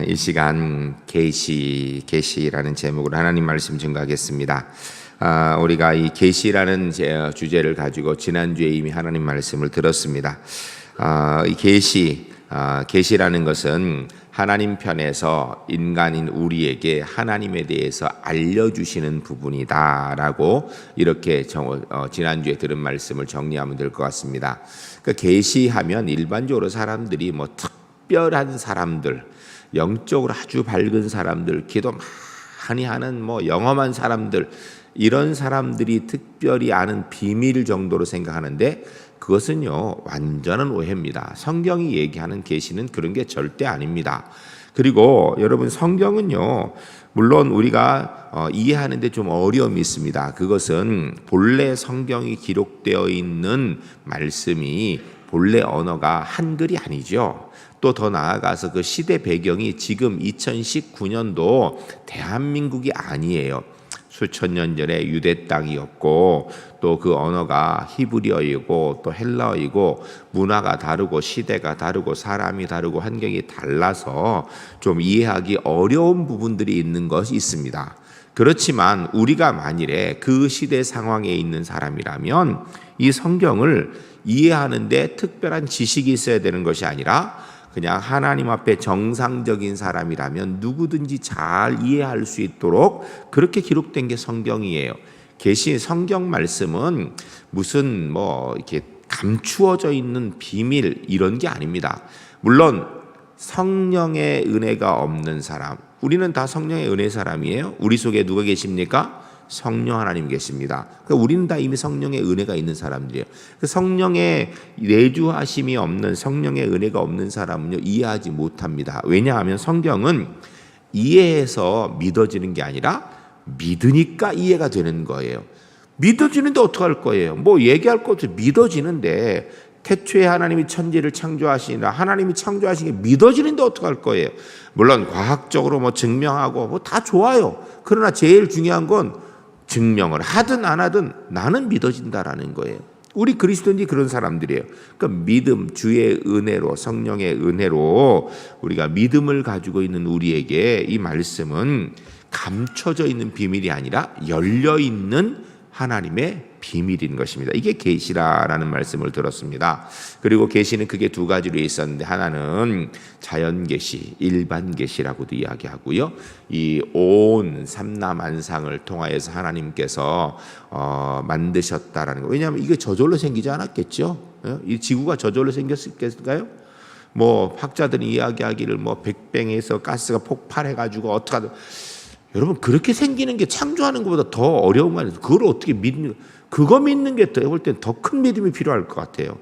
이 시간 계시라는 제목으로 하나님 말씀 증거하겠습니다. 우리가 이 계시라는 주제를 가지고 지난주에 이미 하나님 말씀을 들었습니다. 이 계시라는 것은 하나님 편에서 인간인 우리에게 하나님에 대해서 알려주시는 부분이다라고 이렇게 지난주에 들은 말씀을 정리하면 될 것 같습니다. 그러니까 계시하면 일반적으로 사람들이 뭐 특별한 사람들, 영적으로 아주 밝은 사람들, 기도 많이 하는 뭐 영험한 사람들, 이런 사람들이 특별히 아는 비밀 정도로 생각하는데 그것은요 완전한 오해입니다. 성경이 얘기하는 계시는 그런 게 절대 아닙니다. 그리고 여러분, 성경은요 물론 우리가 이해하는데 좀 어려움이 있습니다. 그것은 본래 성경이 기록되어 있는 말씀이 본래 언어가 한글이 아니죠. 또 더 나아가서 그 시대 배경이 지금 2019년도 대한민국이 아니에요. 수천 년 전에 유대 땅이었고 또 그 언어가 히브리어이고 또 헬라어이고 문화가 다르고 시대가 다르고 사람이 다르고 환경이 달라서 좀 이해하기 어려운 부분들이 있는 것이 있습니다. 그렇지만 우리가 만일에 그 시대 상황에 있는 사람이라면 이 성경을 이해하는데 특별한 지식이 있어야 되는 것이 아니라 그냥 하나님 앞에 정상적인 사람이라면 누구든지 잘 이해할 수 있도록 그렇게 기록된 게 성경이에요. 계시 성경 말씀은 무슨 뭐 이렇게 감추어져 있는 비밀 이런 게 아닙니다. 물론 성령의 은혜가 없는 사람, 우리는 다 성령의 은혜 사람이에요. 우리 속에 누가 계십니까? 성령 하나님 계십니다. 그러니까 우리는 다 이미 성령의 은혜가 있는 사람들이에요. 성령의 내주하심이 없는, 성령의 은혜가 없는 사람은요 이해하지 못합니다. 왜냐하면 성경은 이해해서 믿어지는 게 아니라 믿으니까 이해가 되는 거예요. 믿어지는데 어떡할 거예요? 뭐 얘기할 것도 믿어지는데 태초에 하나님이 천지를 창조하시니라 하나님이 창조하신 게 믿어지는데 어떡할 거예요? 물론 과학적으로 뭐 증명하고 뭐 다 좋아요. 그러나 제일 중요한 건 증명을 하든 안 하든 나는 믿어진다라는 거예요. 우리 그리스도인들이 그런 사람들이에요. 그러니까 믿음, 주의 은혜로, 성령의 은혜로 우리가 믿음을 가지고 있는 우리에게 이 말씀은 감춰져 있는 비밀이 아니라 열려 있는 하나님의 비밀인 것입니다. 이게 계시라라는 말씀을 들었습니다. 그리고 계시는 그게 두 가지로 있었는데 하나는 자연 계시, 일반 계시라고도 이야기하고요. 이 온 삼라만상을 통하여서 하나님께서 만드셨다라는 거. 왜냐하면 이게 저절로 생기지 않았겠죠. 이 지구가 저절로 생겼을까요? 뭐 학자들이 이야기하기를 뭐 빅뱅에서 가스가 폭발해가지고 어떡하든. 여러분, 그렇게 생기는 게 창조하는 것보다 더 어려운 거 아니에요? 그걸 어떻게 믿는, 그거 믿는 게 볼 땐 더 큰 믿음이 필요할 것 같아요.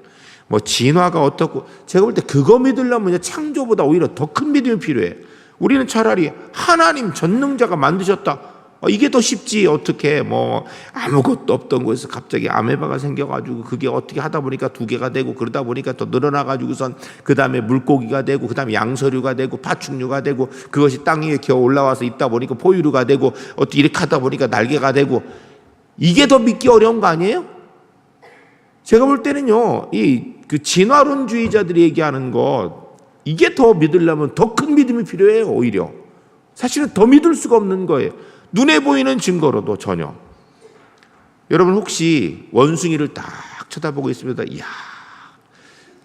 뭐 진화가 어떻고, 제가 볼 때 그거 믿으려면 창조보다 오히려 더 큰 믿음이 필요해. 우리는 차라리 하나님 전능자가 만드셨다. 이게 더 쉽지. 어떻게 뭐 아무것도 없던 곳에서 갑자기 아메바가 생겨가지고 그게 어떻게 하다 보니까 두 개가 되고 그러다 보니까 더 늘어나가지고선 그 다음에 물고기가 되고 그 다음에 양서류가 되고 파충류가 되고 그것이 땅 위에 기어 올라와서 있다 보니까 포유류가 되고 어떻게 이렇게 하다 보니까 날개가 되고 이게 더 믿기 어려운 거 아니에요? 제가 볼 때는요, 그 진화론주의자들이 얘기하는 것 이게 더 믿으려면 더 큰 믿음이 필요해요. 오히려 사실은 더 믿을 수가 없는 거예요. 눈에 보이는 증거로도 전혀. 여러분, 혹시 원숭이를 딱 쳐다보고 있습니다. 이야,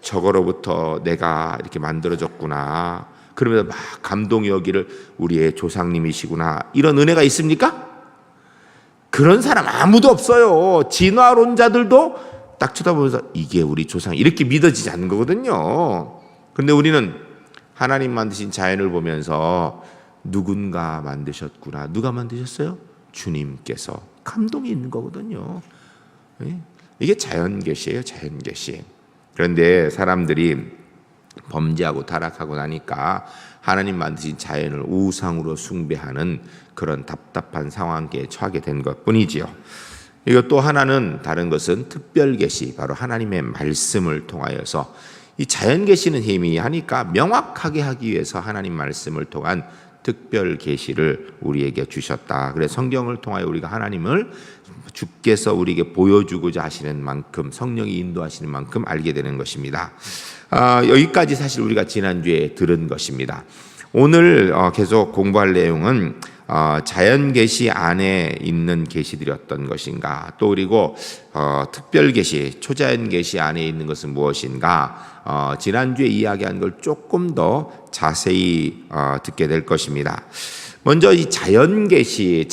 저거로부터 내가 이렇게 만들어졌구나. 그러면서 막 감동이 오기를 우리의 조상님이시구나. 이런 은혜가 있습니까? 그런 사람 아무도 없어요. 진화론자들도 딱 쳐다보면서 이게 우리 조상, 이렇게 믿어지지 않는 거거든요. 그런데 우리는 하나님 만드신 자연을 보면서 누군가 만드셨구나. 누가 만드셨어요? 주님께서. 감동이 있는 거거든요. 이게 자연계시예요. 자연계시. 그런데 사람들이 범죄하고 타락하고 나니까 하나님 만드신 자연을 우상으로 숭배하는 그런 답답한 상황에 처하게 된 것뿐이지요. 이거 또 하나는, 다른 것은 특별계시, 바로 하나님의 말씀을 통하여서 이 자연계시는 희미하니까 명확하게 하기 위해서 하나님 말씀을 통한 특별 계시를 우리에게 주셨다. 그래서 성경을 통하여 우리가 하나님을 주께서 우리에게 보여주고자 하시는 만큼, 성령이 인도하시는 만큼 알게 되는 것입니다. 여기까지 사실 우리가 지난주에 들은 것입니다. 오늘 계속 공부할 내용은 자연 계시 안에 있는 계시들이 어떤 것인가, 또 그리고 특별 계시, 초자연 계시 안에 있는 것은 무엇인가, 지난주에 이야기한 걸 조금 더 자세히 듣게 될 것입니다. 먼저 이 자연 계시,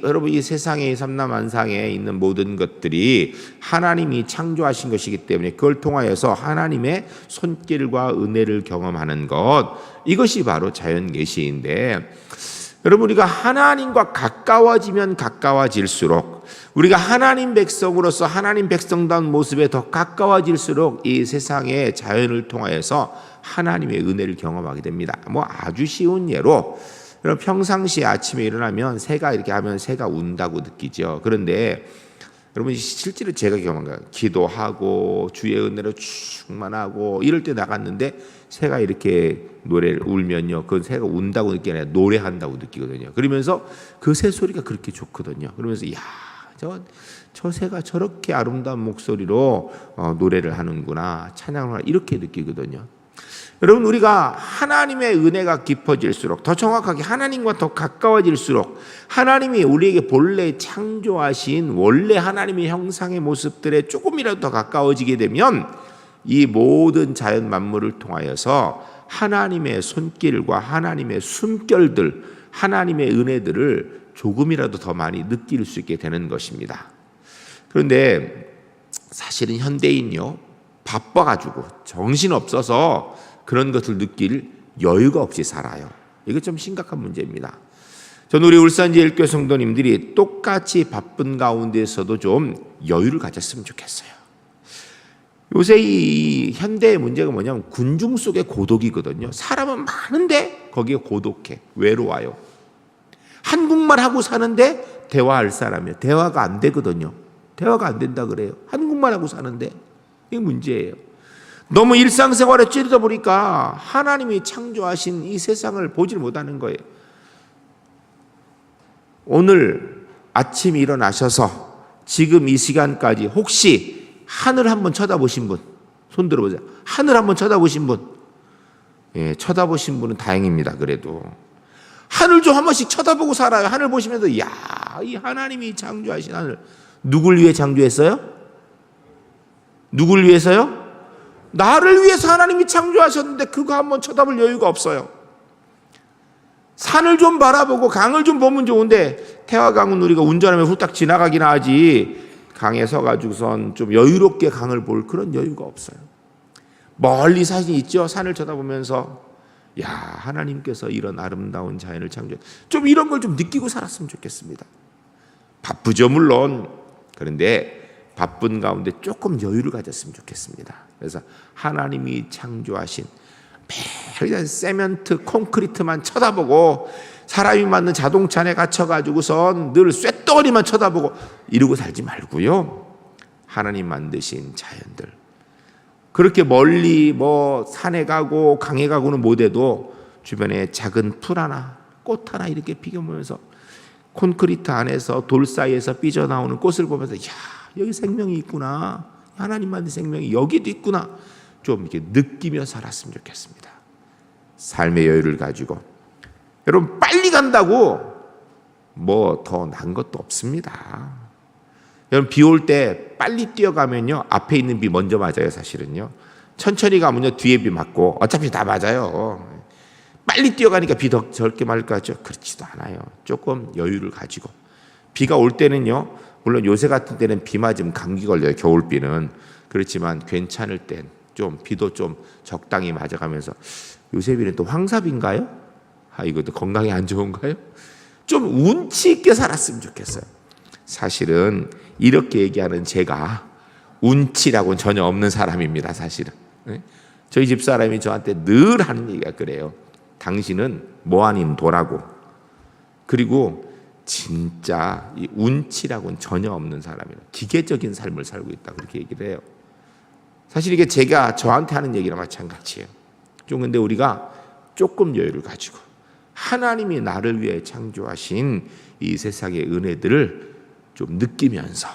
여러분 이 세상의 삼라만상에 있는 모든 것들이 하나님이 창조하신 것이기 때문에 그걸 통하여서 하나님의 손길과 은혜를 경험하는 것, 이것이 바로 자연 계시인데, 여러분 우리가 하나님과 가까워지면 가까워질수록, 우리가 하나님 백성으로서 하나님 백성다운 모습에 더 가까워질수록 이 세상의 자연을 통하여서 하나님의 은혜를 경험하게 됩니다. 아주 쉬운 예로, 여러분 평상시에 아침에 일어나면 새가 이렇게 하면 새가 운다고 느끼죠. 그런데 여러분 실제로 제가 경험한 거예요. 기도하고 주의 은혜로 충만하고 이럴 때 나갔는데 새가 이렇게 노래를 울면요, 그건 새가 운다고 느끼는 게 아니라 노래한다고 느끼거든요. 그러면서 그 새 소리가 그렇게 좋거든요. 그러면서 저 새가 저렇게 아름다운 목소리로 노래를 하는구나, 찬양을 하나, 이렇게 느끼거든요. 여러분 우리가 하나님의 은혜가 깊어질수록, 더 정확하게 하나님과 더 가까워질수록, 하나님이 우리에게 본래 창조하신 원래 하나님의 형상의 모습들에 조금이라도 더 가까워지게 되면 이 모든 자연 만물을 통하여서 하나님의 손길과 하나님의 숨결들, 하나님의 은혜들을 조금이라도 더 많이 느낄 수 있게 되는 것입니다. 그런데 사실은 현대인요, 바빠가지고 정신없어서 그런 것을 느낄 여유가 없이 살아요. 이거 좀 심각한 문제입니다. 저는 우리 울산제일교회 성도님들이 똑같이 바쁜 가운데서도 좀 여유를 가졌으면 좋겠어요. 요새 이 현대의 문제가 뭐냐면 군중 속의 고독이거든요. 사람은 많은데 거기에 고독해, 외로워요. 한국말 하고 사는데 대화할 사람이에요. 대화가 안 되거든요. 대화가 안 된다 그래요. 한국말 하고 사는데. 이게 문제예요. 너무 일상생활에 찌르다 보니까 하나님이 창조하신 이 세상을 보질 못하는 거예요. 오늘 아침 일어나셔서 지금 이 시간까지 혹시 하늘 한번 쳐다보신 분, 손 들어보세요. 하늘 한번 쳐다보신 분, 쳐다보신 분은 다행입니다. 그래도 하늘 좀 한 번씩 쳐다보고 살아요. 하늘 보시면서 이 하나님이 창조하신 하늘, 누굴 위해 창조했어요? 누굴 위해서요? 나를 위해서 하나님이 창조하셨는데 그거 한번 쳐다볼 여유가 없어요. 산을 좀 바라보고 강을 좀 보면 좋은데, 태화강은 우리가 운전하면 훌딱 지나가긴 하지 강에 서가지고선 좀 여유롭게 강을 볼 그런 여유가 없어요. 멀리 산이 있죠. 산을 쳐다보면서 하나님께서 이런 아름다운 자연을 창조해, 좀 이런 걸 좀 느끼고 살았으면 좋겠습니다. 바쁘죠 물론. 그런데 바쁜 가운데 조금 여유를 가졌으면 좋겠습니다. 그래서 하나님이 창조하신 매일 세멘트, 콘크리트만 쳐다보고, 사람이 만든 자동차 안에 갇혀가지고선 늘 쇳덩어리만 쳐다보고 이러고 살지 말고요. 하나님 만드신 자연들, 그렇게 멀리 산에 가고 강에 가고는 못해도 주변에 작은 풀 하나, 꽃 하나 이렇게 피겨보면서 콘크리트 안에서 돌 사이에서 삐져나오는 꽃을 보면서 여기 생명이 있구나, 하나님 만든 생명이 여기도 있구나, 좀 이렇게 느끼며 살았으면 좋겠습니다. 삶의 여유를 가지고. 여러분 빨리 간다고 더 난 것도 없습니다. 여러분 비 올 때 빨리 뛰어가면요, 앞에 있는 비 먼저 맞아요. 사실은요, 천천히 가면요 뒤에 비 맞고 어차피 다 맞아요. 빨리 뛰어가니까 비 더 적게 맞을 것 같죠? 그렇지도 않아요. 조금 여유를 가지고. 비가 올 때는요, 물론 요새 같은 때는 비 맞으면 감기 걸려요, 겨울비는. 그렇지만 괜찮을 땐 좀 비도 좀 적당히 맞아가면서, 요새 비는 또 황사비인가요? 이것도 건강에 안 좋은가요? 좀 운치 있게 살았으면 좋겠어요. 사실은 이렇게 얘기하는 제가 운치라고는 전혀 없는 사람입니다. 사실은 저희 집사람이 저한테 늘 하는 얘기가 그래요. 당신은 뭐 아닌 도라고. 그리고 진짜 이 운치라고는 전혀 없는 사람이에요. 기계적인 삶을 살고 있다고 그렇게 얘기를 해요. 사실 이게 제가 저한테 하는 얘기랑 마찬가지예요. 좀 근데 우리가 조금 여유를 가지고 하나님이 나를 위해 창조하신 이 세상의 은혜들을 좀 느끼면서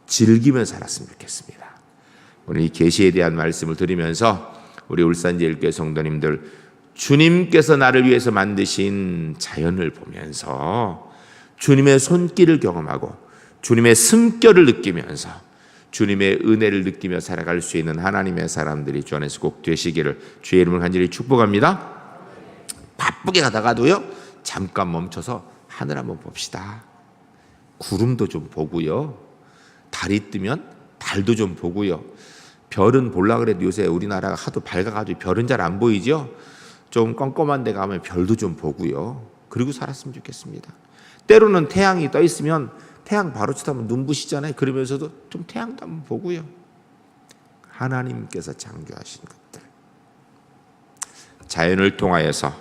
즐기면서 살았으면 좋겠습니다. 오늘 이 계시에 대한 말씀을 드리면서 우리 울산제일교회 성도님들 주님께서 나를 위해서 만드신 자연을 보면서 주님의 손길을 경험하고 주님의 숨결을 느끼면서 주님의 은혜를 느끼며 살아갈 수 있는 하나님의 사람들이 주 안에서 꼭 되시기를 주의 이름을 간절히 축복합니다. 바쁘게 가다가도요, 잠깐 멈춰서 하늘 한번 봅시다. 구름도 좀 보고요, 달이 뜨면 달도 좀 보고요. 별은 보려고 그래도 요새 우리나라가 하도 밝아가지고 별은 잘 안 보이죠. 좀 껌껌한 데 가면 별도 좀 보고요. 그리고 살았으면 좋겠습니다. 때로는 태양이 떠 있으면 태양 바로 쳐다보면 눈부시잖아요. 그러면서도 좀 태양도 한번 보고요. 하나님께서 창조하신 것들, 자연을 통하여서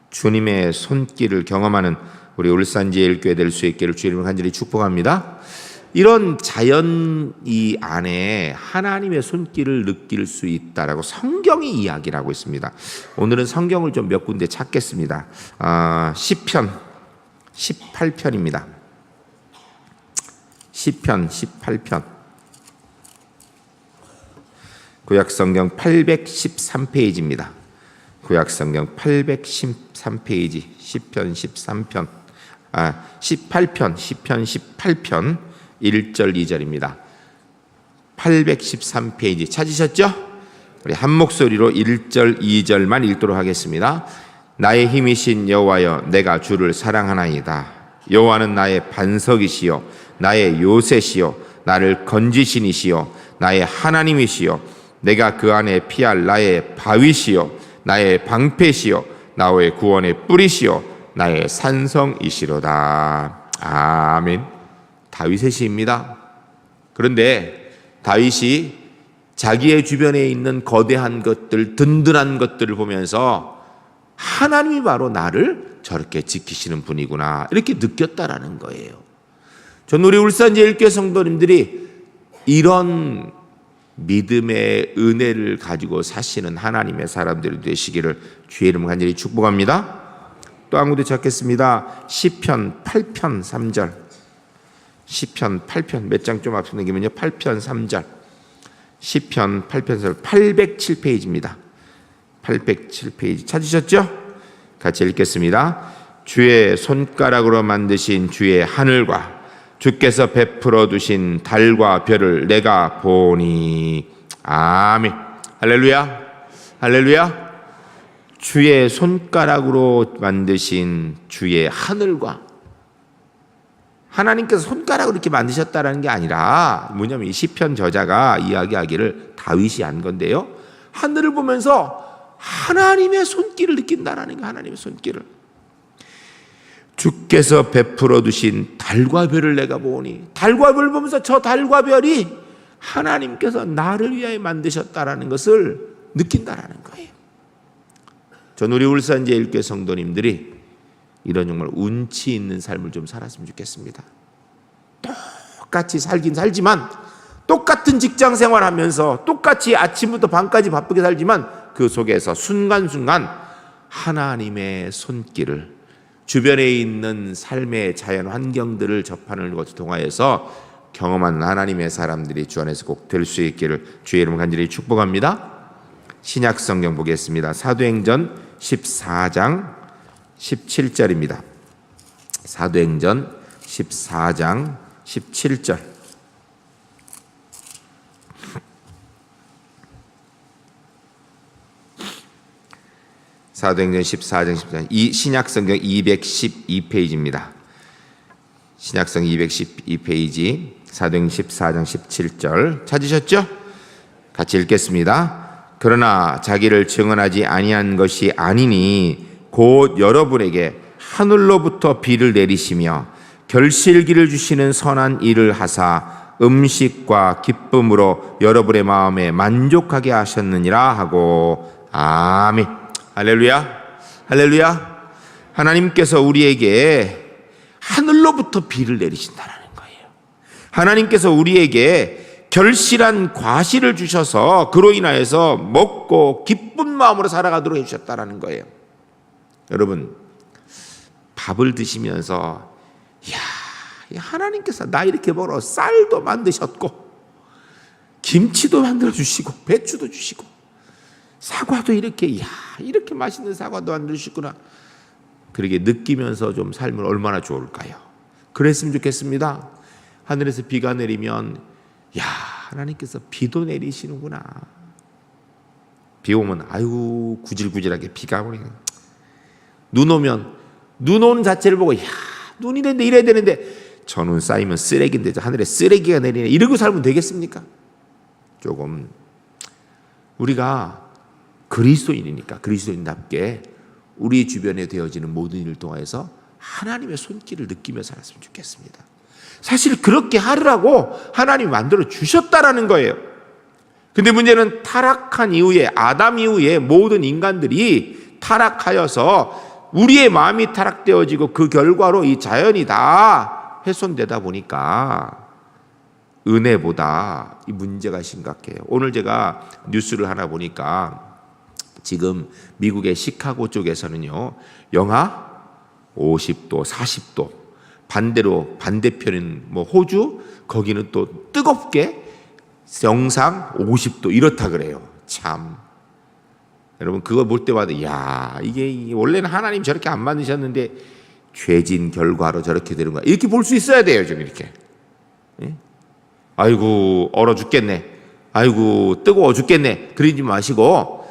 주님의 손길을 경험하는 우리 울산제일교회 될 수 있기를 주님을 간절히 축복합니다. 이런 자연 이 안에 하나님의 손길을 느낄 수 있다라고 성경이 이야기를 하고 있습니다. 오늘은 성경을 좀 몇 군데 찾겠습니다. 시편 18편입니다. 시편 18편, 구약성경 813페이지입니다. 구약성경 813페이지, 시편 13편, 18편, 시편 18편 1절 2절입니다. 813페이지 찾으셨죠? 우리 한 목소리로 1절 2절만 읽도록 하겠습니다. 나의 힘이신 여호와여, 내가 주를 사랑하나이다. 여호와는 나의 반석이시요 나의 요새시요 나를 건지신 이시요 나의 하나님이시요 내가 그 안에 피할 나의 바위시요 나의 방패시요 나의 구원의 뿌리시요 나의 산성이시로다. 아멘. 다윗의 시입니다. 그런데 다윗이 자기의 주변에 있는 거대한 것들, 든든한 것들을 보면서 하나님이 바로 나를 저렇게 지키시는 분이구나, 이렇게 느꼈다라는 거예요. 전 우리 울산제일교회 성도님들이 이런 믿음의 은혜를 가지고 사시는 하나님의 사람들이 되시기를 주의 이름으로 간절히 축복합니다. 또 한 군데 찾겠습니다. 시편 8편 3절. 시편 8편 몇 장 좀 앞서 넘기면요, 8편 3절. 시편 8편 3절 807페이지입니다. 807페이지 찾으셨죠? 같이 읽겠습니다. 주의 손가락으로 만드신 주의 하늘과 주께서 베풀어 두신 달과 별을 내가 보니. 아멘. 할렐루야. 할렐루야. 주의 손가락으로 만드신 주의 하늘과, 하나님께서 손가락으로 이렇게 만드셨다는 게 아니라 뭐냐면 이 시편 저자가 이야기하기를 다윗이 한 건데요, 하늘을 보면서 하나님의 손길을 느낀다라는 게, 하나님의 손길을. 주께서 베풀어 두신 달과 별을 내가 보니, 달과 별을 보면서 저 달과 별이 하나님께서 나를 위하여 만드셨다라는 것을 느낀다라는 거예요. 전 우리 울산제일교회 성도님들이 이런 정말 운치 있는 삶을 좀 살았으면 좋겠습니다. 똑같이 살긴 살지만, 똑같은 직장 생활하면서 똑같이 아침부터 밤까지 바쁘게 살지만 그 속에서 순간순간 하나님의 손길을, 주변에 있는 삶의 자연 환경들을 접하는 것을 통하여서 경험하는 하나님의 사람들이 주 안에서 꼭 될 수 있기를 주의 이름으로 간절히 축복합니다. 신약 성경 보겠습니다. 사도행전 14장 17절입니다. 사도행전 14장 17절. 사도행전 14장 14절. 이 신약성경 212페이지입니다. 신약성 212페이지, 사도행전 14장 17절 찾으셨죠? 같이 읽겠습니다. 그러나 자기를 증언하지 아니한 것이 아니니 곧 여러분에게 하늘로부터 비를 내리시며 결실기를 주시는 선한 일을 하사 음식과 기쁨으로 여러분의 마음에 만족하게 하셨느니라 하고. 아멘. 할렐루야. 할렐루야. 하나님께서 우리에게 하늘로부터 비를 내리신다는 거예요. 하나님께서 우리에게 결실한 과실을 주셔서 그로 인하여서 먹고 기쁜 마음으로 살아가도록 해주셨다는 거예요. 여러분, 밥을 드시면서 야, 하나님께서 나 이렇게 벌어 쌀도 만드셨고 김치도 만들어 주시고 배추도 주시고 사과도 이렇게 이렇게 맛있는 사과도 안 드시구나. 그렇게 느끼면서 좀 살면 얼마나 좋을까요? 그랬으면 좋겠습니다. 하늘에서 비가 내리면 하나님께서 비도 내리시는구나. 비 오면 아이고 구질구질하게 비가 오네. 눈 오면 눈 오는 자체를 보고 눈이 되는데 이래야 되는데 저 눈 쌓이면 쓰레기인데 하늘에 쓰레기가 내리네. 이러고 살면 되겠습니까? 조금 우리가 그리스도인이니까 그리스도인답게 우리 주변에 되어지는 모든 일을 통해서 하나님의 손길을 느끼며 살았으면 좋겠습니다. 사실 그렇게 하려고 하나님이 만들어 주셨다라는 거예요. 근데 문제는 타락한 이후에 아담 이후에 모든 인간들이 타락하여서 우리의 마음이 타락되어지고 그 결과로 이 자연이 다 훼손되다 보니까 은혜보다 이 문제가 심각해요. 오늘 제가 뉴스를 하나 보니까 지금 미국의 시카고 쪽에서는요 영하 50도, 40도 반대로 반대편인 호주 거기는 또 뜨겁게 영상 50도 이렇다 그래요. 참 여러분 그거 볼 때마다 이게 원래는 하나님 저렇게 안 만드셨는데 죄진 결과로 저렇게 되는 거야. 이렇게 볼 수 있어야 돼요. 좀 이렇게. 예? 아이고 얼어 죽겠네. 아이고 뜨거워 죽겠네. 그러지 마시고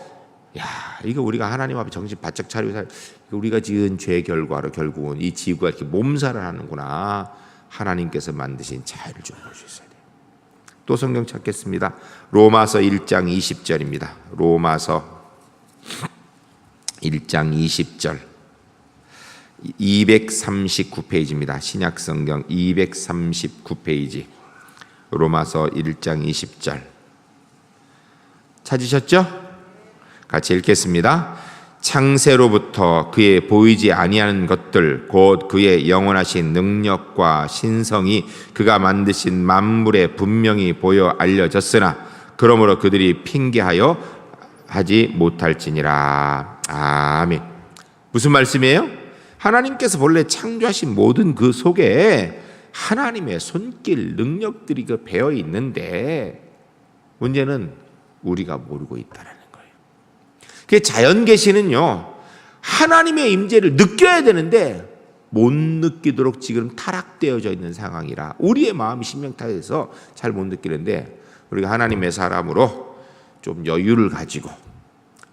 이거 우리가 하나님 앞에 정신 바짝 차리고 우리가 지은 죄 결과로 결국은 이 지구가 이렇게 몸살을 하는구나. 하나님께서 만드신 자연을 좀 볼 수 있어야 돼요. 또 성경 찾겠습니다. 로마서 1장 20절입니다. 로마서 1장 20절 239페이지입니다. 신약성경 239페이지 로마서 1장 20절 찾으셨죠? 같이 읽겠습니다. 창세로부터 그의 보이지 아니하는 것들 곧 그의 영원하신 능력과 신성이 그가 만드신 만물에 분명히 보여 알려졌으나 그러므로 그들이 핑계하여 하지 못할지니라. 아멘. 무슨 말씀이에요? 하나님께서 본래 창조하신 모든 그 속에 하나님의 손길 능력들이 배어 있는데 문제는 우리가 모르고 있다는 거예요. 그 자연 계시는요 하나님의 임재를 느껴야 되는데 못 느끼도록 지금 타락되어져 있는 상황이라 우리의 마음이 신명타해서 잘 못 느끼는데 우리가 하나님의 사람으로 좀 여유를 가지고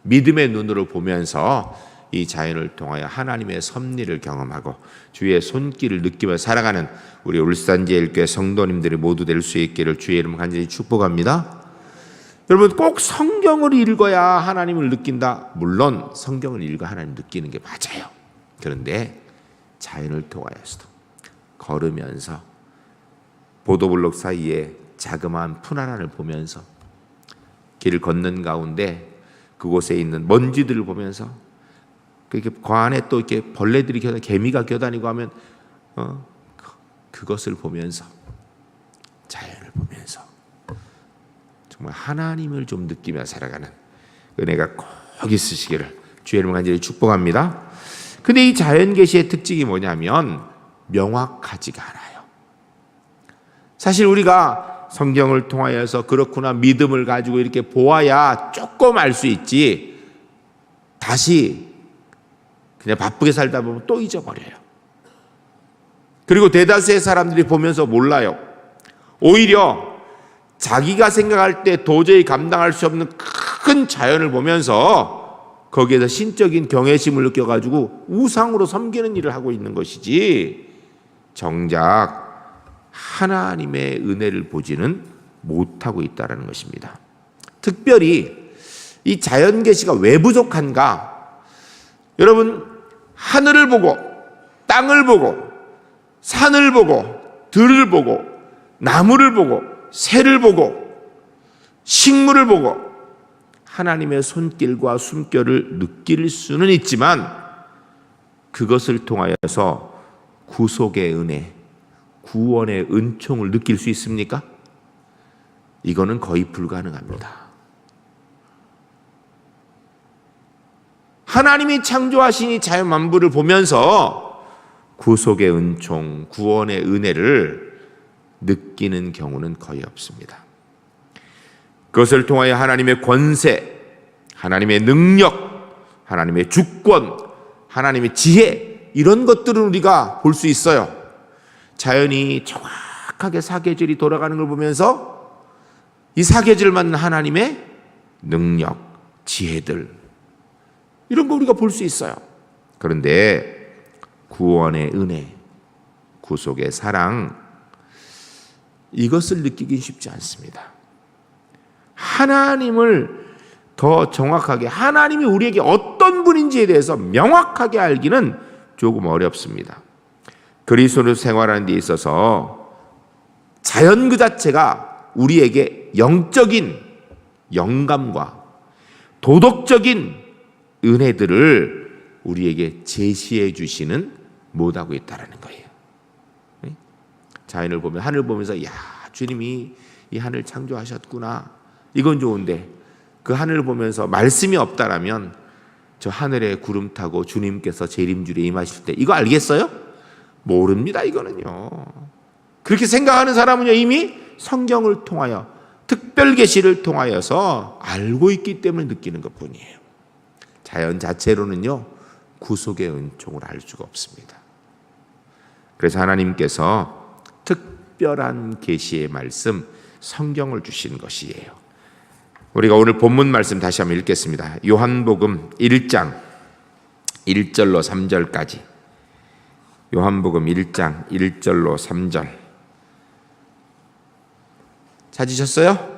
믿음의 눈으로 보면서 이 자연을 통하여 하나님의 섭리를 경험하고 주의 손길을 느끼며 살아가는 우리 울산제일교회 성도님들이 모두 될 수 있기를 주의 이름 간절히 축복합니다. 여러분 꼭 성경을 읽어야 하나님을 느낀다. 물론 성경을 읽어 하나님 느끼는 게 맞아요. 그런데 자연을 통하여서도 걸으면서 보도블록 사이에 자그마한 푼 하나를 보면서 길을 걷는 가운데 그곳에 있는 먼지들을 보면서 그렇게 그 안에 또 이렇게 벌레들이 개미가 겨다니고 하면 그것을 보면서 자연을 보면서 정말 하나님을 좀 느끼며 살아가는 은혜가 꼭 있으시기를 주의 이름으로 간절히 축복합니다. 근데 이 자연 계시의 특징이 뭐냐면 명확하지가 않아요. 사실 우리가 성경을 통하여서 그렇구나 믿음을 가지고 이렇게 보아야 조금 알 수 있지 다시 그냥 바쁘게 살다 보면 또 잊어버려요. 그리고 대다수의 사람들이 보면서 몰라요. 오히려 자기가 생각할 때 도저히 감당할 수 없는 큰 자연을 보면서 거기에서 신적인 경외심을 느껴가지고 우상으로 섬기는 일을 하고 있는 것이지 정작 하나님의 은혜를 보지는 못하고 있다는 것입니다. 특별히 이 자연 계시가 왜 부족한가? 여러분 하늘을 보고 땅을 보고 산을 보고 들을 보고 나무를 보고 새를 보고 식물을 보고 하나님의 손길과 숨결을 느낄 수는 있지만 그것을 통하여서 구속의 은혜, 구원의 은총을 느낄 수 있습니까? 이거는 거의 불가능합니다. 하나님이 창조하신 이 자연 만물을 보면서 구속의 은총, 구원의 은혜를 느끼는 경우는 거의 없습니다. 그것을 통하여 하나님의 권세, 하나님의 능력, 하나님의 주권, 하나님의 지혜, 이런 것들은 우리가 볼 수 있어요. 자연이 정확하게 사계절이 돌아가는 걸 보면서 이 사계절 맞는 하나님의 능력, 지혜들, 이런 거 우리가 볼 수 있어요. 그런데 구원의 은혜, 구속의 사랑, 이것을 느끼긴 쉽지 않습니다. 하나님을 더 정확하게, 하나님이 우리에게 어떤 분인지에 대해서 명확하게 알기는 조금 어렵습니다. 그리스도로 생활하는 데 있어서 자연 그 자체가 우리에게 영적인 영감과 도덕적인 은혜들을 우리에게 제시해 주시는 못하고 있다는 거예요. 자연을 보면, 하늘 보면서 야, 주님이 이 하늘 창조하셨구나, 이건 좋은데 그 하늘을 보면서 말씀이 없다라면 저 하늘에 구름 타고 주님께서 재림줄에 임하실 때 이거 알겠어요? 모릅니다. 이거는요. 그렇게 생각하는 사람은요, 이미 성경을 통하여, 특별 계시를 통하여서 알고 있기 때문에 느끼는 것뿐이에요. 자연 자체로는요, 구속의 은총을 알 수가 없습니다. 그래서 하나님께서 특별한 계시의 말씀, 성경을 주신 것이에요. 우리가 오늘 본문 말씀 다시 한번 읽겠습니다. 요한복음 1장 1절로 3절까지. 요한복음 1장 1절로 3절. 찾으셨어요?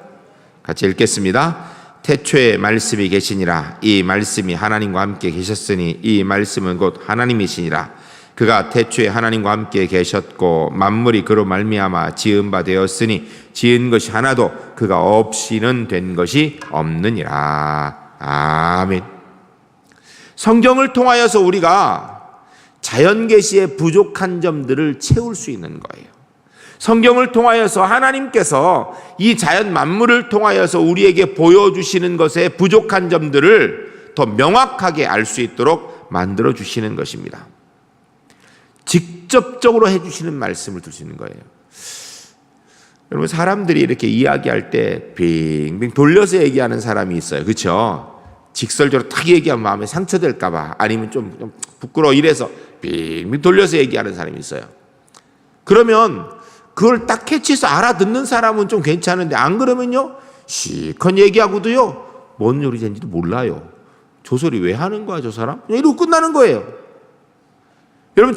같이 읽겠습니다. 태초에 말씀이 계시니라. 이 말씀이 하나님과 함께 계셨으니 이 말씀은 곧 하나님이시니라. 그가 태초에 하나님과 함께 계셨고 만물이 그로 말미암아 지은 바 되었으니 지은 것이 하나도 그가 없이는 된 것이 없느니라. 아멘. 성경을 통하여서 우리가 자연계시의 부족한 점들을 채울 수 있는 거예요. 성경을 통하여서 하나님께서 이 자연 만물을 통하여서 우리에게 보여주시는 것의 부족한 점들을 더 명확하게 알 수 있도록 만들어 주시는 것입니다. 직접적으로 해주시는 말씀을 두시는 거예요. 여러분, 사람들이 이렇게 이야기할 때 빙빙 돌려서 얘기하는 사람이 있어요. 그렇죠? 직설적으로 딱 얘기하면 마음에 상처될까 봐, 아니면 좀 부끄러워 이래서 빙빙 돌려서 얘기하는 사람이 있어요. 그러면 그걸 딱 캐치해서 알아듣는 사람은 좀 괜찮은데, 안 그러면요, 시컷 얘기하고도요, 뭔 소리인지도 몰라요. 저 소리 왜 하는 거야 저 사람? 이러고 끝나는 거예요. 여러분,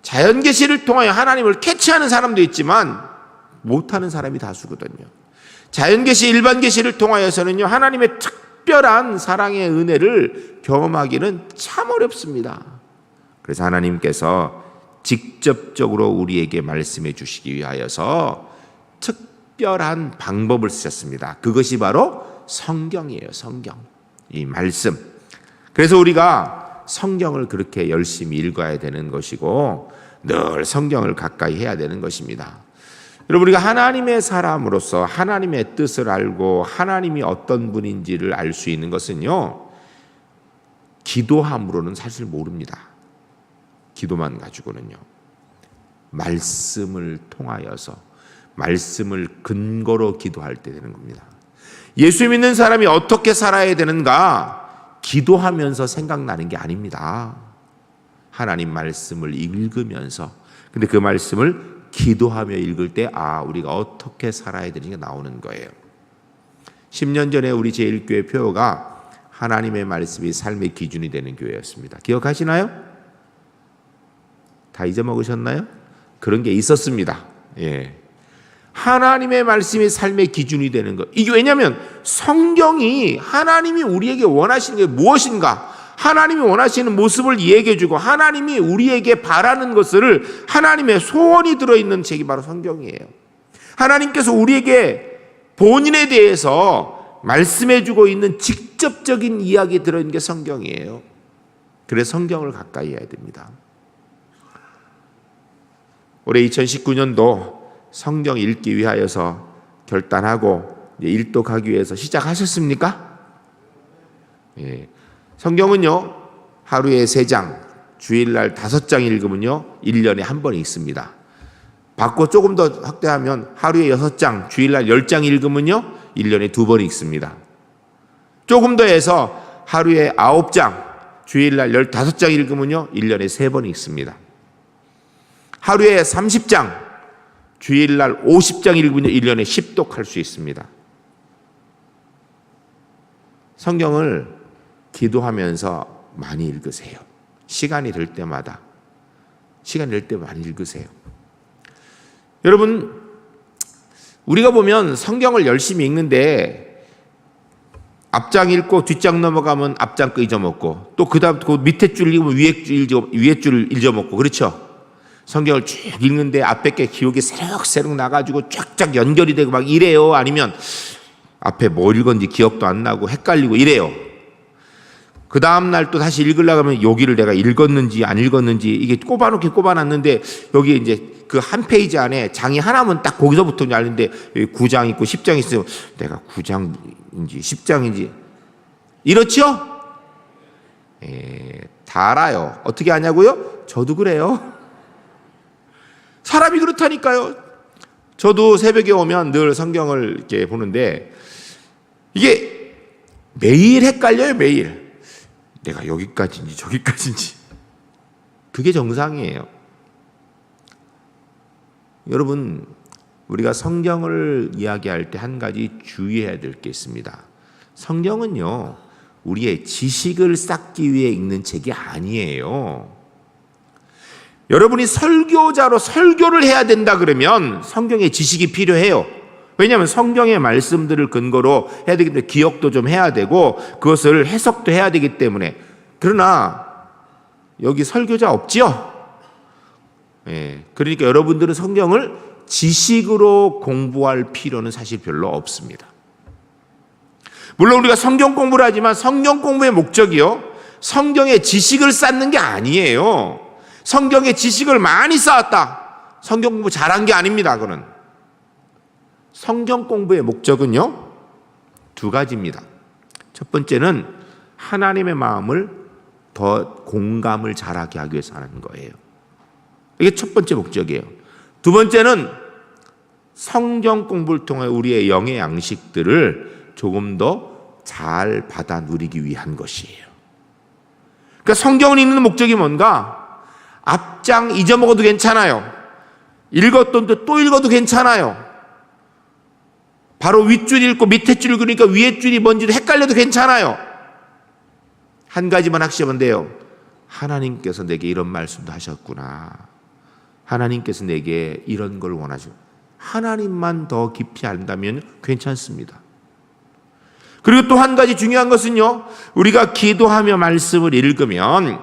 자연계시를 통하여 하나님을 캐치하는 사람도 있지만 못하는 사람이 다수거든요. 자연계시, 일반계시를 통하여서는요, 하나님의 특별한 사랑의 은혜를 경험하기는 참 어렵습니다. 그래서 하나님께서 직접적으로 우리에게 말씀해 주시기 위하여서 특별한 방법을 쓰셨습니다. 그것이 바로 성경이에요. 성경, 이 말씀. 그래서 우리가 성경을 그렇게 열심히 읽어야 되는 것이고 늘 성경을 가까이 해야 되는 것입니다. 여러분, 우리가 하나님의 사람으로서 하나님의 뜻을 알고 하나님이 어떤 분인지를 알 수 있는 것은요, 기도함으로는 사실 모릅니다. 기도만 가지고는요, 말씀을 통하여서, 말씀을 근거로 기도할 때 되는 겁니다. 예수 믿는 사람이 어떻게 살아야 되는가 기도하면서 생각나는 게 아닙니다. 하나님 말씀을 읽으면서, 근데 그 말씀을 기도하며 읽을 때 우리가 어떻게 살아야 되는가 나오는 거예요. 10년 전에 우리 제1교회 표어가 하나님의 말씀이 삶의 기준이 되는 교회였습니다. 기억하시나요? 다 잊어먹으셨나요? 그런 게 있었습니다. 예. 하나님의 말씀이 삶의 기준이 되는 것. 이게 왜냐하면 성경이 하나님이 우리에게 원하시는 게 무엇인가, 하나님이 원하시는 모습을 얘기해 주고 하나님이 우리에게 바라는 것을, 하나님의 소원이 들어있는 책이 바로 성경이에요. 하나님께서 우리에게 본인에 대해서 말씀해 주고 있는 직접적인 이야기 들어있는 게 성경이에요. 그래서 성경을 가까이 해야 됩니다. 올해 2019년도 성경 읽기 위하여서 결단하고 일독하기 위해서 시작하셨습니까? 예. 성경은요, 하루에 3장, 주일날 5장 읽으면요, 1년에 한 번 읽습니다. 받고 조금 더 확대하면 하루에 6장, 주일날 10장 읽으면요, 1년에 2번 읽습니다. 조금 더 해서 하루에 9장, 주일날 15장 읽으면요 1년에 3번 읽습니다. 하루에 30장, 주일날 50장 읽으면 1년에 10독 할 수 있습니다. 성경을 기도하면서 많이 읽으세요. 시간이 될 때마다 많이 읽으세요. 여러분, 우리가 보면 성경을 열심히 읽는데 앞장 읽고 뒷장 넘어가면 앞장 거 잊어먹고, 또 그다음 그 밑에 줄 읽으면 위에 줄 잊어먹고, 그렇죠? 성경을 쭉 읽는데 앞에 게 기억이 새록새록 나가지고 쫙쫙 연결이 되고 막 이래요. 아니면 앞에 뭘 읽었는지 기억도 안 나고 헷갈리고 이래요. 그 다음날 또 다시 읽으려고 하면 여기를 내가 읽었는지 안 읽었는지, 이게 꼽아놨는데 여기 이제 그 한 페이지 안에 장이 하나면 딱 거기서부터 알는데 9장 있고 10장 있으면 내가 9장인지 10장인지 이렇죠? 다 알아요. 어떻게 아냐고요? 저도 그래요. 사람이 그렇다니까요. 저도 새벽에 오면 늘 성경을 이렇게 보는데 이게 매일 헷갈려요. 매일 내가 여기까지인지 저기까지인지. 그게 정상이에요. 여러분, 우리가 성경을 이야기할 때 한 가지 주의해야 될 게 있습니다. 성경은요, 우리의 지식을 쌓기 위해 읽는 책이 아니에요. 여러분이 설교자로 설교를 해야 된다 그러면 성경의 지식이 필요해요. 왜냐하면 성경의 말씀들을 근거로 해야 되기 때문에 기억도 좀 해야 되고 그것을 해석도 해야 되기 때문에. 그러나 여기 설교자 없지요? 그러니까 여러분들은 성경을 지식으로 공부할 필요는 사실 별로 없습니다. 물론 우리가 성경 공부를 하지만 성경 공부의 목적이요, 성경의 지식을 쌓는 게 아니에요. 성경의 지식을 많이 쌓았다, 성경 공부 잘한 게 아닙니다. 그는 성경 공부의 목적은요 2가지입니다. 첫 번째는 하나님의 마음을 더 공감을 잘하게 하기 위해서 하는 거예요. 이게 첫 번째 목적이에요. 두 번째는 성경 공부를 통해 우리의 영의 양식들을 조금 더 잘 받아 누리기 위한 것이에요. 그러니까 성경을 읽는 목적이 뭔가? 앞장 잊어먹어도 괜찮아요. 읽었던 또 읽어도 괜찮아요. 바로 윗줄 읽고 밑에 줄 읽으니까 위에 줄이 뭔지도 헷갈려도 괜찮아요. 한 가지만 확신하면 돼요. 하나님께서 내게 이런 말씀도 하셨구나. 하나님께서 내게 이런 걸 원하죠. 하나님만 더 깊이 안다면 괜찮습니다. 그리고 또 한 가지 중요한 것은요, 우리가 기도하며 말씀을 읽으면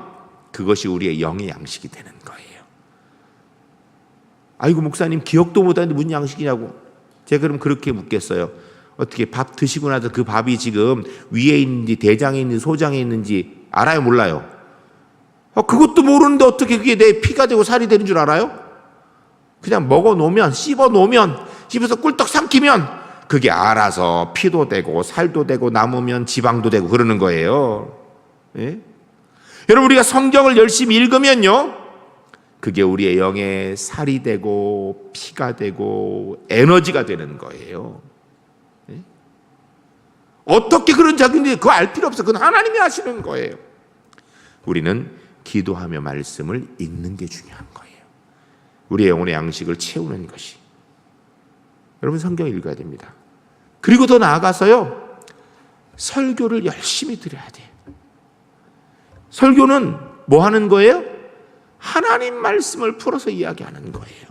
그것이 우리의 영의 양식이 되는 거예요. 아이고 목사님 기억도 못하는데 무슨 양식이냐고. 제가 그럼 그렇게 묻겠어요. 어떻게 밥 드시고 나서 그 밥이 지금 위에 있는지 대장에 있는지 소장에 있는지 알아요, 몰라요? 그것도 모르는데 어떻게 그게 내 피가 되고 살이 되는 줄 알아요? 그냥 먹어 놓으면, 씹어 놓으면, 씹어서 꿀떡 삼키면 그게 알아서 피도 되고 살도 되고 남으면 지방도 되고 그러는 거예요. 예? 여러분, 우리가 성경을 열심히 읽으면요, 그게 우리의 영의 살이 되고 피가 되고 에너지가 되는 거예요. 예? 어떻게 그런 작용인지 그거 알 필요 없어. 그건 하나님이 하시는 거예요. 우리는 기도하며 말씀을 읽는 게 중요한 거예요. 우리의 영혼의 양식을 채우는 것이. 여러분, 성경 읽어야 됩니다. 그리고 더 나아가서요, 설교를 열심히 드려야 돼요. 설교는 뭐 하는 거예요? 하나님 말씀을 풀어서 이야기하는 거예요.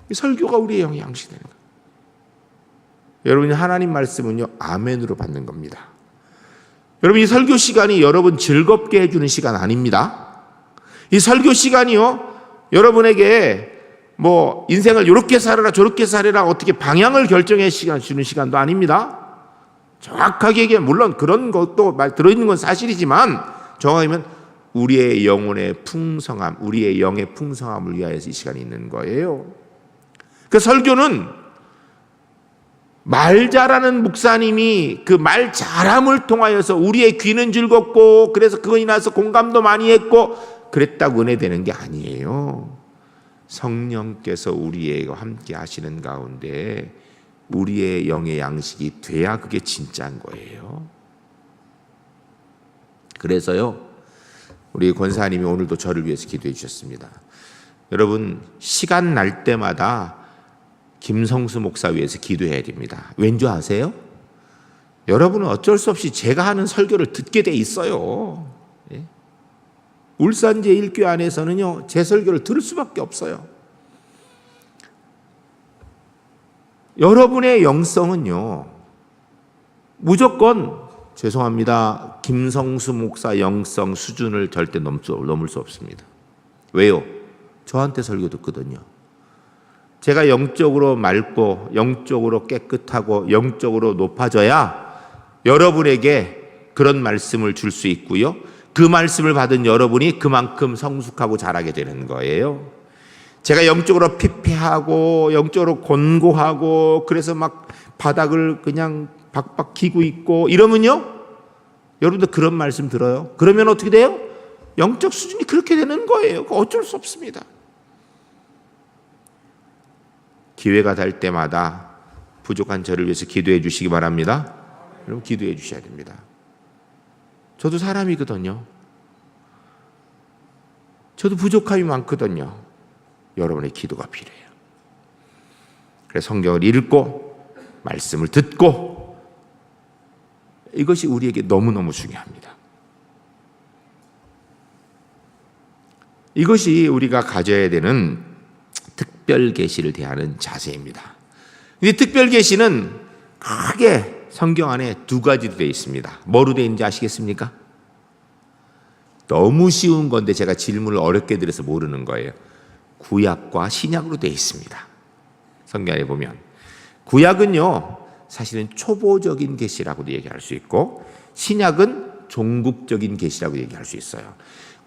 이 설교가 우리의 영의 양식이 되는 거예요. 여러분이 하나님 말씀은요, 아멘으로 받는 겁니다. 여러분, 이 설교 시간이 여러분 즐겁게 해주는 시간 아닙니다. 이 설교 시간이요, 여러분에게 뭐 인생을 이렇게 살아라 저렇게 살아라 어떻게 방향을 결정해 주는 시간도 아닙니다. 정확하게 얘기하면 물론 그런 것도 말 들어있는 건 사실이지만 정확하면 우리의 영혼의 풍성함, 우리의 영의 풍성함을 위하여서 이 시간이 있는 거예요. 그 설교는 말 잘하는 목사님이 그 말 잘함을 통하여서 우리의 귀는 즐겁고 그래서 그거 인해서 공감도 많이 했고 그랬다고 은혜되는 게 아니에요. 성령께서 우리와 함께 하시는 가운데 우리의 영의 양식이 돼야 그게 진짜인 거예요. 그래서요, 우리 권사님이 오늘도 저를 위해서 기도해 주셨습니다. 여러분, 시간 날 때마다 김성수 목사 위해서 기도해야 됩니다. 왠 줄 아세요? 여러분은 어쩔 수 없이 제가 하는 설교를 듣게 돼 있어요. 예? 울산제일교회 안에서는요, 제 설교를 들을 수밖에 없어요. 여러분의 영성은요, 무조건 죄송합니다, 김성수 목사 영성 수준을 절대 넘을 수 없습니다. 왜요? 저한테 설교 듣거든요. 제가 영적으로 맑고 영적으로 깨끗하고 영적으로 높아져야 여러분에게 그런 말씀을 줄 수 있고요, 그 말씀을 받은 여러분이 그만큼 성숙하고 자라게 되는 거예요. 제가 영적으로 피폐하고 영적으로 곤고하고 그래서 막 바닥을 그냥 박박 기고 있고 이러면요, 여러분들 그런 말씀 들어요? 그러면 어떻게 돼요? 영적 수준이 그렇게 되는 거예요. 어쩔 수 없습니다. 기회가 될 때마다 부족한 저를 위해서 기도해 주시기 바랍니다. 여러분, 기도해 주셔야 됩니다. 저도 사람이거든요. 저도 부족함이 많거든요. 여러분의 기도가 필요해요. 그래서 성경을 읽고 말씀을 듣고, 이것이 우리에게 너무너무 중요합니다. 이것이 우리가 가져야 되는 특별 계시를 대하는 자세입니다. 이 특별 계시는 크게 성경 안에 두 가지로 되어 있습니다. 뭐로 되어 있는지 아시겠습니까? 너무 쉬운 건데 제가 질문을 어렵게 드려서 모르는 거예요. 구약과 신약으로 되어 있습니다. 성경 안에 보면 구약은요, 사실은 초보적인 계시라고도 얘기할 수 있고, 신약은 종국적인 계시라고 얘기할 수 있어요.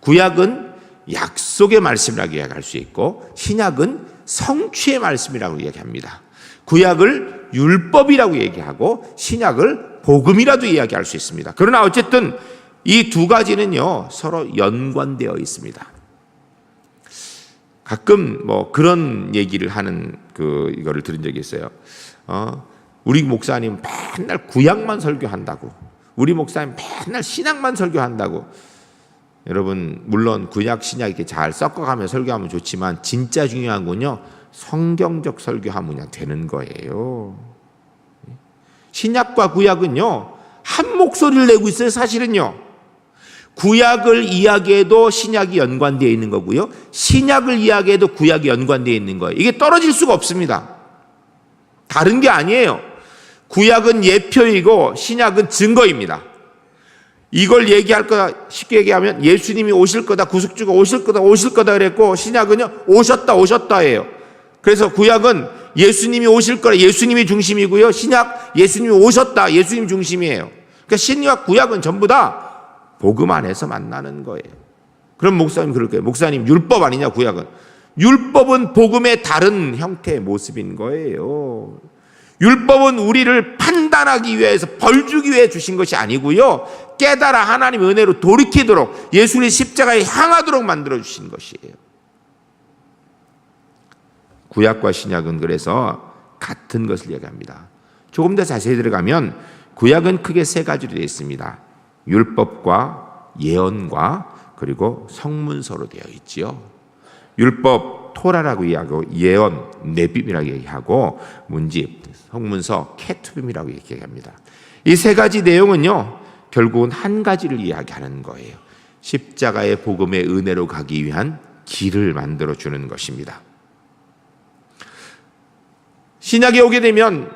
구약은 약속의 말씀이라고 얘기할 수 있고, 신약은 성취의 말씀이라고 얘기합니다. 구약을 율법이라고 얘기하고 신약을 복음이라도 이야기할 수 있습니다. 그러나 어쨌든 이 두 가지는요, 서로 연관되어 있습니다. 가끔 뭐 그런 얘기를 하는 이거를 들은 적이 있어요. 우리 목사님 맨날 구약만 설교한다고, 우리 목사님 맨날 신약만 설교한다고. 여러분, 물론 구약 신약 이렇게 잘 섞어가며 설교하면 좋지만 진짜 중요한 건요, 성경적 설교하면 되는 거예요. 신약과 구약은요, 한 목소리를 내고 있어요. 사실은요, 구약을 이야기해도 신약이 연관되어 있는 거고요, 신약을 이야기해도 구약이 연관되어 있는 거예요. 이게 떨어질 수가 없습니다. 다른 게 아니에요. 구약은 예표이고 신약은 증거입니다. 이걸 얘기할 거다, 쉽게 얘기하면 예수님이 오실 거다, 구속주가 오실 거다 그랬고, 신약은요, 오셨다예요. 그래서 구약은 예수님이 오실 거라, 예수님이 중심이고요, 신약 예수님이 오셨다, 예수님 중심이에요. 그러니까 신약 구약은 전부 다 복음 안에서 만나는 거예요. 그럼 목사님 그럴 거예요. 목사님, 율법 아니냐 구약은? 율법은 복음의 다른 형태의 모습인 거예요. 율법은 우리를 판단하기 위해서, 벌 주기 위해 주신 것이 아니고요, 깨달아 하나님의 은혜로 돌이키도록, 예수님의 십자가에 향하도록 만들어 주신 것이에요. 구약과 신약은 그래서 같은 것을 얘기합니다. 조금 더 자세히 들어가면 구약은 크게 세 가지로 되어 있습니다. 율법과 예언과 그리고 성문서로 되어 있지요. 율법 토라라고 이야기하고, 예언 네빔이라고 얘기하고, 문집 성문서 케투빔이라고 얘기합니다. 이 세 가지 내용은요, 결국은 한 가지를 이야기하는 거예요. 십자가의 복음의 은혜로 가기 위한 길을 만들어 주는 것입니다. 신약에 오게 되면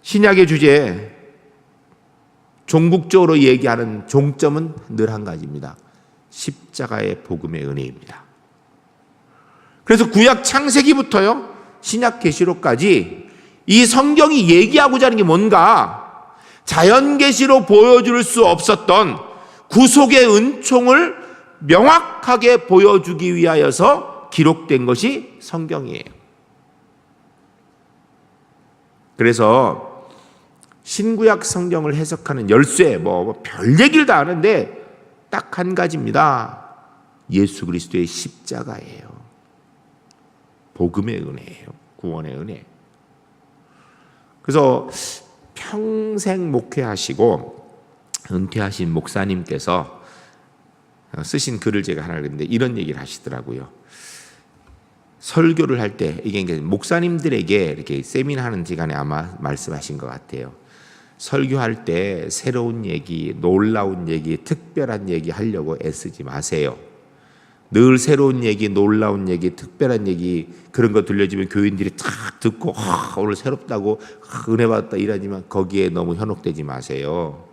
신약의 주제에 종국적으로 얘기하는 종점은 늘 한 가지입니다. 십자가의 복음의 은혜입니다. 그래서 구약 창세기부터요, 신약 계시록까지 이 성경이 얘기하고자 하는 게 뭔가, 자연 계시로 보여줄 수 없었던 구속의 은총을 명확하게 보여주기 위하여서 기록된 것이 성경이에요. 그래서 신구약 성경을 해석하는 열쇠, 별 얘기를 다 하는데 딱 한 가지입니다. 예수 그리스도의 십자가예요. 복음의 은혜예요. 구원의 은혜. 그래서 평생 목회하시고 은퇴하신 목사님께서 쓰신 글을 제가 하나 읽었는데 이런 얘기를 하시더라고요. 설교를 할 때, 이게 목사님들에게 이렇게 세미나 하는 시간에 아마 말씀하신 것 같아요. 설교할 때 새로운 얘기, 놀라운 얘기, 특별한 얘기 하려고 애쓰지 마세요. 늘 새로운 얘기, 놀라운 얘기, 특별한 얘기 그런 거 들려주면 교인들이 탁 듣고 오늘 새롭다고 은혜 받았다 이러지만 거기에 너무 현혹되지 마세요.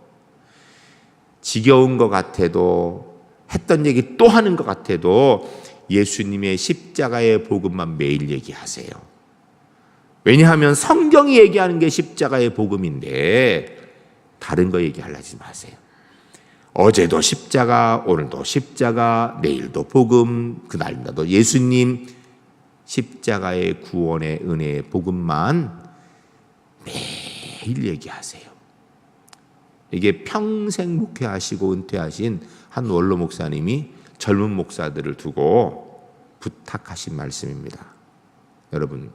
지겨운 것 같아도 했던 얘기 또 하는 것 같아도 예수님의 십자가의 복음만 매일 얘기하세요. 왜냐하면 성경이 얘기하는 게 십자가의 복음인데 다른 거 얘기하려지 마세요. 어제도 십자가, 오늘도 십자가, 내일도 복음, 그날도 예수님 십자가의 구원의 은혜의 복음만 매일 얘기하세요. 이게 평생 목회하시고 은퇴하신 한 원로 목사님이 젊은 목사들을 두고 부탁하신 말씀입니다. 여러분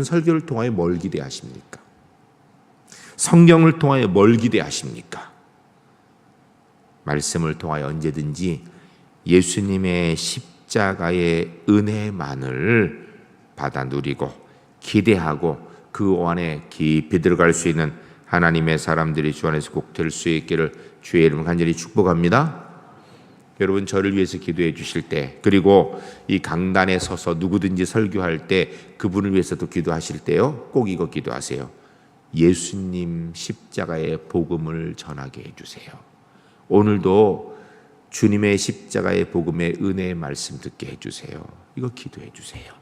설교를 통하여 뭘 기대하십니까? 성경을 통하여 뭘 기대하십니까? 말씀을 통하여 언제든지 예수님의 십자가의 은혜만을 받아 누리고 기대하고 그 안에 깊이 들어갈 수 있는 하나님의 사람들이 주 안에서 꼭 될 수 있기를 주의 이름으로 간절히 축복합니다. 여러분 저를 위해서 기도해 주실 때, 그리고 이 강단에 서서 누구든지 설교할 때 그분을 위해서도 기도하실 때요, 꼭 이거 기도하세요. 예수님 십자가의 복음을 전하게 해주세요. 오늘도 주님의 십자가의 복음의 은혜의 말씀 듣게 해주세요. 이거 기도해 주세요.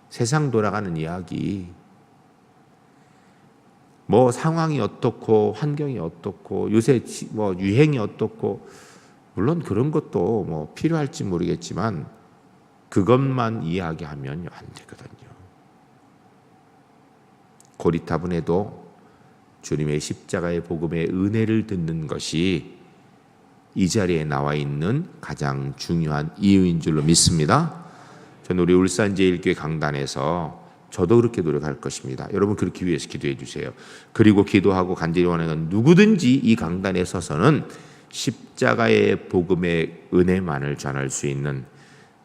세상 돌아가는 이야기, 뭐 상황이 어떻고 환경이 어떻고 요새 뭐 유행이 어떻고, 물론 그런 것도 뭐 필요할지 모르겠지만 그것만 이야기하면 안 되거든요. 고리타분해도 주님의 십자가의 복음의 은혜를 듣는 것이 이 자리에 나와 있는 가장 중요한 이유인 줄로 믿습니다. 저는 우리 울산제일교회 강단에서 저도 그렇게 노력할 것입니다. 여러분 그렇게 위해서 기도해 주세요. 그리고 기도하고 간절히 원하는 누구든지 이 강단에 서서는 십자가의 복음의 은혜만을 전할 수 있는,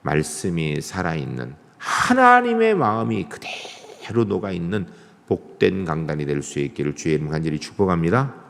말씀이 살아있는 하나님의 마음이 그대로 녹아있는 복된 강단이 될 수 있기를 주의 이름 간절히 축복합니다.